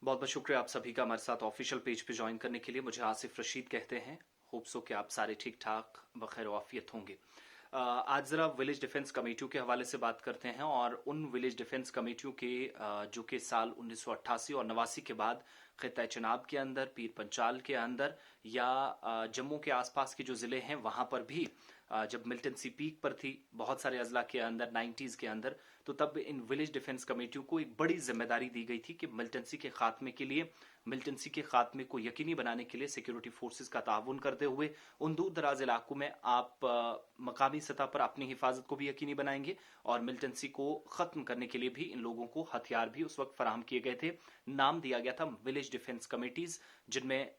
बहुत बहुत शुक्रिया आप सभी का हमारे साथ ऑफिशियल पेज पे ज्वाइन करने के लिए। मुझे आसिफ रशीद कहते हैं। होप सो कि आप सारे ठीक ठाक बखैर वाफियत होंगे। आज ज़रा विलेज डिफेंस कमेटियों के हवाले से बात करते हैं और उन विलेज डिफेंस कमेटियों के जो कि साल 1988 और 89 के बाद खिता चनाब के अंदर, पीर पंचाल के अंदर या जम्मू के आसपास के जो ज़िले हैं वहाँ पर भी जब मिलिटेंसी पीक पर थी बहुत सारे अजला के अंदर 90s के अंदर, तो तब इन विलेज डिफेंस कमेटियों को एक बड़ी जिम्मेदारी दी गई थी कि मिलिटेंसी के खात्मे के लिए, मिलिटेंसी के खात्मे को यकीनी बनाने के लिए सिक्योरिटी फोर्सेस का ताउन करते हुए उन दूर दराज इलाकों में आप मकामी सतह पर अपनी हिफाजत को भी यकीनी बनाएंगे और मिलिटेंसी को खत्म करने के लिए भी इन लोगों को हथियार भी उस वक्त फराहम किए गए थे। नाम दिया गया था विलेज डिफेंस कमेटीज, जिनमें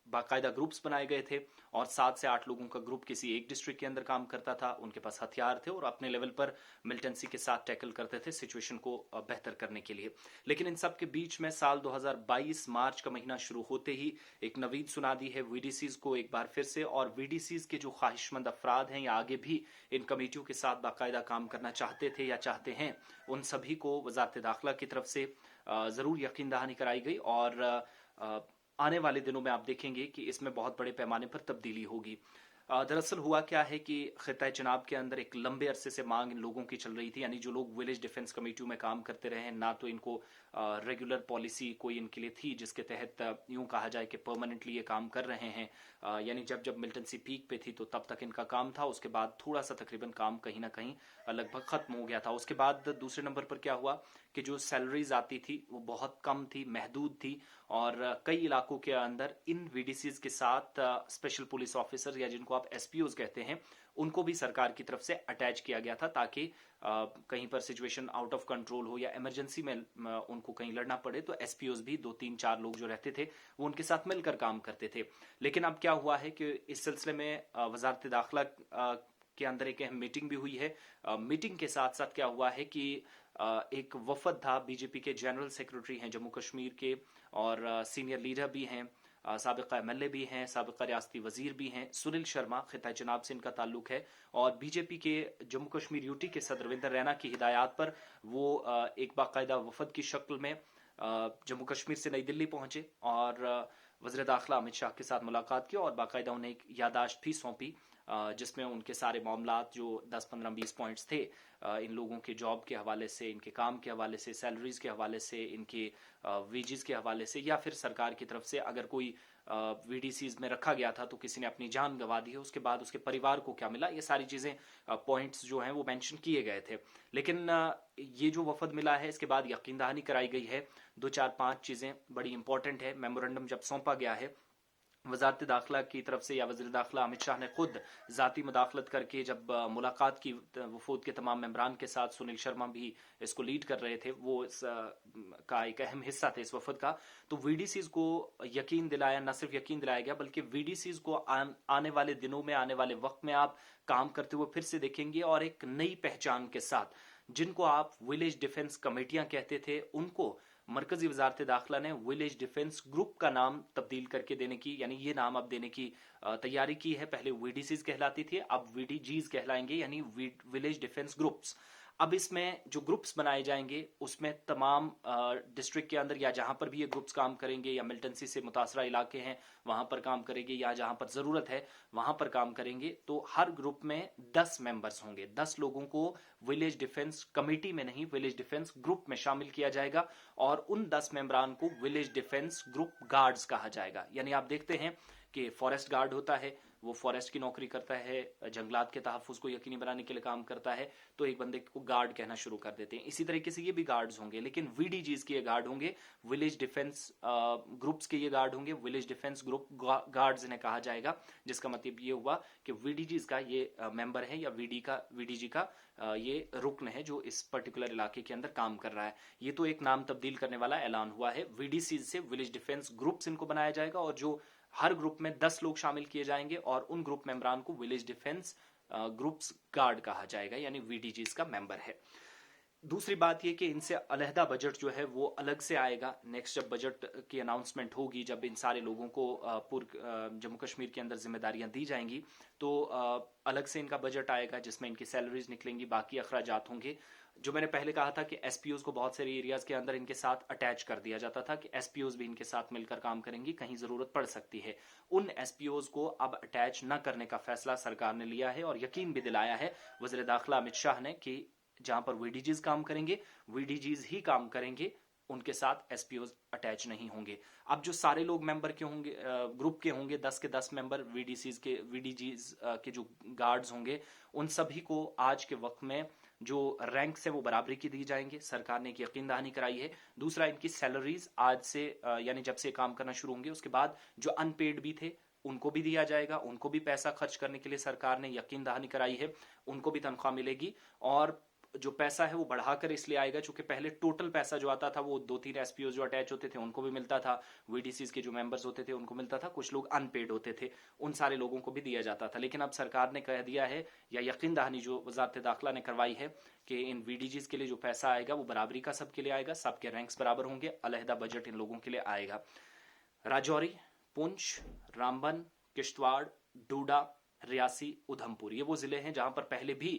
बाकायदा ग्रुप्स बनाए गए थे और 7 से 8 लोगों का ग्रुप किसी एक डिस्ट्रिक्ट के अंदर काम करता था। उनके पास हथियार थे और अपने लेवल पर मिलिटेंसी के साथ टैकल करते थे सिचुएशन को बेहतर करने के लिए। लेकिन इन सब के बीच में साल 2022 मार्च का महीना शुरू होते ही एक नवीद सुना दी है वीडीसीज को एक बार फिर से। और वीडीसीज के जो ख्वाहिशमंद अफराद हैं या आगे भी इन कमेटियों के साथ बाकायदा काम करना चाहते थे या चाहते हैं, उन सभी को वजारत दाखिला की तरफ से ज़रूर यकीन दहानी कराई गई और आने वाले दिनों में आप देखेंगे कि इसमें बहुत बड़े पैमाने पर तब्दीली होगी। दरअसल हुआ क्या है कि खिता चनाब के अंदर एक लंबे अरसे से मांग इन लोगों की चल रही थी, यानी जो लोग विलेज डिफेंस कमेटियों में काम करते रहे हैं, ना तो इनको रेगुलर पॉलिसी कोई इनके लिए थी जिसके तहत यूं कहा जाए कि परमानेंटली ये काम कर रहे हैं। यानी जब जब मिलिटेंसी पीक पे थी तो तब तक इनका काम था, उसके बाद थोड़ा सा तकरीबन काम कहीं ना कहीं लगभग खत्म हो गया था। उसके बाद दूसरे नंबर पर क्या हुआ कि जो सैलरीज आती थी वो बहुत कम थी, महदूद थी और कई इलाकों के अंदर इन वीडीसीज के साथ स्पेशल पुलिस ऑफिसर या जिनको आप एसपीओज कहते हैं उनको भी सरकार की तरफ से अटैच किया गया था ताकि कहीं पर सिचुएशन आउट ऑफ कंट्रोल हो या इमरजेंसी में उनको कहीं लड़ना पड़े तो एसपीओज भी 2 3 4 लोग जो रहते थे वो उनके साथ मिलकर काम करते थे। लेकिन अब क्या हुआ है कि इस सिलसिले में वजारत दाखिला के अंदर एक अहम मीटिंग भी हुई है। मीटिंग के साथ साथ क्या हुआ है कि एक वफद था, बीजेपी के जनरल सेक्रेटरी हैं जम्मू कश्मीर के और सीनियर लीडर भी हैं, साबिका एमएलए भी हैं, साबिका रियासती वजीर भी हैं, सुनील शर्मा, खिता जनाब से इनका ताल्लुक है और बीजेपी के जम्मू कश्मीर यूटी के सदर रविंदर रैना की हिदायत पर वो एक बाकायदा वफद की शक्ल में जम्मू कश्मीर से नई दिल्ली पहुंचे और वज़ीर दाखिला अमित शाह के साथ मुलाकात की और बाकायदा उन्हें एक यादाश्त भी सौंपी जिसमें उनके सारे मामलात जो 10 15 20 पॉइंट्स थे इन लोगों के जॉब के हवाले से, इनके काम के हवाले से, सैलरीज के हवाले से, इनके वेजेस के हवाले से या फिर सरकार की तरफ से अगर कोई वीडीसीज में रखा गया था तो किसी ने अपनी जान गंवा दी है, उसके बाद उसके परिवार को क्या मिला, ये सारी चीज़ें पॉइंट्स जो हैं वो मेंशन किए गए थे। लेकिन ये जो वफद मिला है इसके बाद यकीन दहानी कराई गई है। 2 4 5 चीज़ें बड़ी इंपॉर्टेंट है। मेमोरेंडम जब सौंपा गया है वजारत दाखिला की तरफ से या वज़ीर दाखिला अमित शाह ने खुद ज़ाती मुदाखलत करके जब मुलाकात की वफूद के तमाम मेम्बरान के साथ, सुनील शर्मा भी इसको लीड कर रहे थे, वो इस का एक अहम हिस्सा थे इस वफद का, तो वीडीसीज को यकीन दिलाया, न सिर्फ यकीन दिलाया गया बल्कि वीडीसीज को आने वाले दिनों में, आने वाले वक्त में आप काम करते हुए फिर से देखेंगे और एक नई पहचान के साथ, जिनको आप विलेज डिफेंस कमेटियां कहते थे उनको मरकजी वजारत दाखिला ने विलेज डिफेंस ग्रुप का नाम तब्दील करके देने की, यानी ये नाम अब देने की तैयारी की है। पहले वीडीसीज कहलाती थी, अब वीडीजीज कहलाएंगे, यानी विलेज डिफेंस ग्रुप्स। अब इसमें जो ग्रुप्स बनाए जाएंगे उसमें तमाम डिस्ट्रिक्ट के अंदर या जहां पर भी ये ग्रुप्स काम करेंगे या मिलिटेंसी से मुतासरा इलाके हैं वहां पर काम करेंगे या जहां पर ज़रूरत है वहां पर काम करेंगे, तो हर ग्रुप में 10 मेंबर्स होंगे। 10 लोगों को विलेज डिफेंस कमेटी में नहीं, विलेज डिफेंस ग्रुप में शामिल किया जाएगा और उन 10 मेंबरान को विलेज डिफेंस ग्रुप गार्ड्स कहा जाएगा। यानी आप देखते हैं कि फॉरेस्ट गार्ड होता है, वो फॉरेस्ट की नौकरी करता है, जंगलात के तहफ़्फ़ुज़ को यकीनी बनाने के लिए काम करता है, तो एक बंदे को गार्ड कहना शुरू कर देते हैं। इसी तरीके से ये भी गार्ड्स होंगे, लेकिन वीडीजीज के ये गार्ड होंगे, विलेज डिफेंस ग्रुप्स के ये गार्ड होंगे, विलेज डिफेंस ग्रुप गार्ड्स इन्हें कहा जाएगा, जिसका मतलब ये हुआ कि वीडीजीज का ये मेंबर है या वीडीजी का ये रुकन है जो इस पर्टिकुलर इलाके के अंदर काम कर रहा है। ये तो एक नाम तब्दील करने वाला ऐलान हुआ है। वीडीसीज से विलेज डिफेंस ग्रुप्स इनको बनाया जाएगा और जो हर ग्रुप में 10 लोग शामिल किए जाएंगे और उन ग्रुप मेंबरान को विलेज डिफेंस ग्रुप्स गार्ड कहा जाएगा, यानी वीडीजीज का मेंबर है। दूसरी बात यह कि इनसे अलहदा बजट जो है वो अलग से आएगा। नेक्स्ट जब बजट की अनाउंसमेंट होगी, जब इन सारे लोगों को जम्मू कश्मीर के अंदर जिम्मेदारियां दी जाएंगी तो अलग से इनका बजट आएगा जिसमें इनकी सैलरीज निकलेंगी, बाकी अखराजात होंगे। जो मैंने पहले कहा था कि एसपीओज को बहुत सारे एरियाज के अंदर इनके साथ अटैच कर दिया जाता था कि एसपीओज भी इनके साथ मिलकर काम करेंगी, कहीं जरूरत पड़ सकती है। उन एसपीओज को अब अटैच न करने का फैसला सरकार ने लिया है और यकीन भी दिलाया है वज़ीर दाखिला अमित शाह ने कि जहां पर वीडीजीज काम करेंगे, वीडीजीज ही काम करेंगे, उनके साथ एसपीओज अटैच नहीं होंगे। अब जो सारे लोग मेंबर के होंगे, ग्रुप के होंगे, 10 के 10 मेंबर वीडीसीज के, वीडीजीज के जो गार्ड्स होंगे, उन सभी को आज के वक्त में जो रैंक्स है वो बराबरी की दी जाएंगे। सरकार ने एक यकीन दहानी कराई है। दूसरा, इनकी सैलरीज आज से यानी जब से काम करना शुरू होंगे उसके बाद जो अनपेड भी थे उनको भी दिया जाएगा, उनको भी पैसा खर्च करने के लिए सरकार ने यकीन दहानी कराई है, उनको भी तनख्वाह मिलेगी। और जो पैसा है वो बढ़ाकर इसलिए आएगा क्योंकि पहले टोटल पैसा जो आता था वो 2-3 एसपीओ जो अटैच होते थे उनको भी मिलता था, वीडीसीज के जो मेंबर्स होते थे उनको मिलता था, कुछ लोग अनपेड होते थे, उन सारे लोगों को भी दिया जाता था। लेकिन अब सरकार ने कह दिया है, या यकीन दहानी जो वजारत दाखिला ने करवाई है, कि इन वीडीजीज के लिए जो पैसा आएगा वो बराबरी का सबके लिए आएगा, सबके रैंक्स बराबर होंगे, अलहदा बजट इन लोगों के लिए आएगा। राजौरी, पुंछ, रामबन, किश्तवाड़, डोडा, रियासी, उधमपुर, ये वो जिले हैं जहां पर पहले भी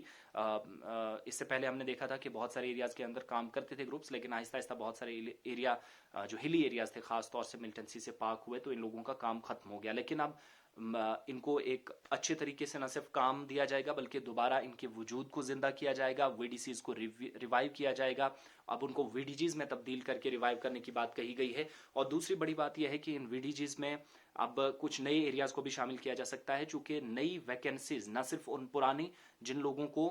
इससे पहले हमने देखा था कि बहुत सारे एरियाज के अंदर काम करते थे ग्रुप्स, लेकिन आहिस्ता आहिस्ता बहुत सारे एरिया जो हिली एरियाज थे, खास तौर से मिलिटेंसी से पाक हुए, तो इन लोगों का काम खत्म हो गया। लेकिन अब इनको एक अच्छे तरीके से न सिर्फ काम दिया जाएगा बल्कि दोबारा इनके वजूद को जिंदा किया जाएगा, वीडीसीज को रिवाइव किया जाएगा। अब उनको वीडीजीज में तब्दील करके रिवाइव करने की बात कही गई है। और दूसरी बड़ी बात यह है कि इन वीडीजीज में अब कुछ नए एरियाज को भी शामिल किया जा सकता है, चूंकि नई वैकेंसीज, न सिर्फ उन पुरानी जिन लोगों को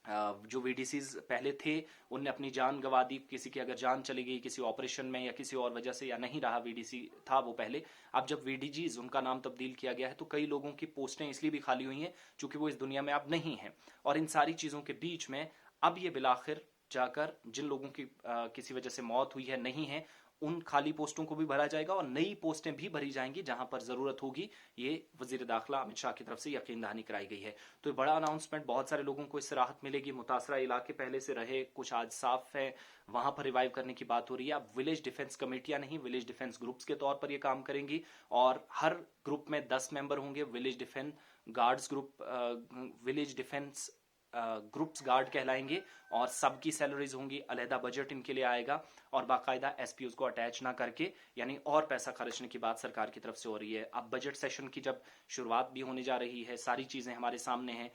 जो वीडीसीज पहले थे उनने अपनी जान गंवा दी, किसी की अगर जान चली गई किसी ऑपरेशन में या किसी और वजह से, या नहीं रहा वीडीसी था वो पहले, अब जब वीडीजीज उनका नाम तब्दील किया गया है तो कई लोगों की पोस्टें इसलिए भी खाली हुई हैं क्योंकि वो इस दुनिया में अब नहीं है। और इन सारी चीजों के बीच में अब ये बिलाखिर जाकर जिन लोगों की किसी वजह से मौत हुई है, नहीं है, उन खाली पोस्टों को भी भरा जाएगा और नई पोस्टें भी भरी जाएंगी जहां पर जरूरत होगी। ये वजीर दाखिला अमित शाह की तरफ से यकीन दहानी कराई गई है। तो ये बड़ा अनाउंसमेंट, बहुत सारे लोगों को इससे राहत मिलेगी। मुतासरा इलाके पहले से रहे कुछ आज साफ है, वहां पर रिवाइव करने की बात हो रही है। अब विलेज डिफेंस कमेटियां नहीं, विलेज डिफेंस ग्रुप्स के तौर पर ये काम करेंगी और हर ग्रुप में 10 मेंबर होंगे। Village defence guards group, village defence groups guard कहलाएंगे और सबकी सैलरीज होंगी, अलहदा बजट इनके लिए आएगा और बाकायदा एसपीओज को अटैच ना करके, यानी और पैसा खर्चने की बात सरकार की तरफ से हो रही है। अब बजट सेशन की जब शुरुआत भी होने जा रही है, सारी चीजें हमारे सामने हैं,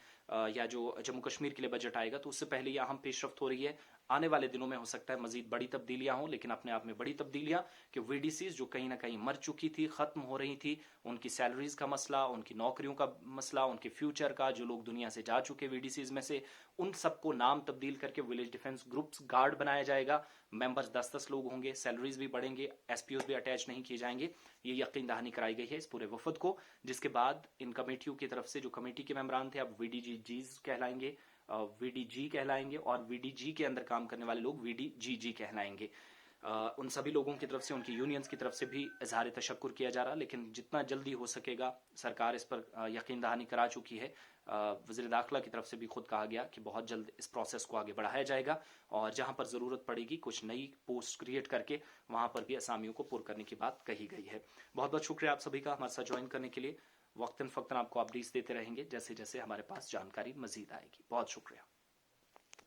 या जो जम्मू कश्मीर के लिए बजट आएगा तो उससे पहले यहाँ पेशरफ्त हो रही है। आने वाले दिनों में हो सकता है मजीद बड़ी तब्दीलियां हों, लेकिन अपने आप में बड़ी तब्दीलियां कि वीडीसीज जो कहीं ना कहीं मर चुकी थी, खत्म हो रही थी, उनकी सैलरीज का मसला, उनकी नौकरियों का मसला, उनके फ्यूचर का, जो लोग दुनिया से जा चुके वीडीसीज में से, उन सबको नाम तब्दील करके विलेज डिफेंस ग्रुप्स गार्ड बनाया जाएगा। मेंबर्स 10-10 लोग होंगे, सैलरीज भी बढ़ेंगे, एसपीओज भी अटैच नहीं किए जाएंगे। ये यकीन दहानी कराई गई है इस पूरे वफद को, जिसके बाद इन कमेटियों की तरफ से जो कमेटी के मेंबरान थे अब वीडीजीज कहलाएंगे, वीडीजी कहलाएंगे और वीडीजी के अंदर काम करने वाले लोग वीडीजीजी कहलाएंगे। उन सभी लोगों की तरफ से, उनकी यूनियंस की तरफ से भी इजहार तशक्कुर किया जा रहा, लेकिन जितना जल्दी हो सकेगा सरकार इस पर यकीन दहानी करा चुकी है। वज़ीर दाखिला की तरफ से भी खुद कहा गया कि बहुत जल्द इस प्रोसेस को आगे बढ़ाया जाएगा और जहां पर ज़रूरत पड़ेगी कुछ नई पोस्ट क्रिएट करके वहां पर भी असामियों को पुर करने की बात कही गई है। बहुत बहुत शुक्रिया आप सभी का हमारे साथ ज्वाइन करने के लिए। वक्तन फ़क्तन आपको अपडेट्स देते रहेंगे जैसे जैसे हमारे पास जानकारी मजीद आएगी। बहुत शुक्रिया।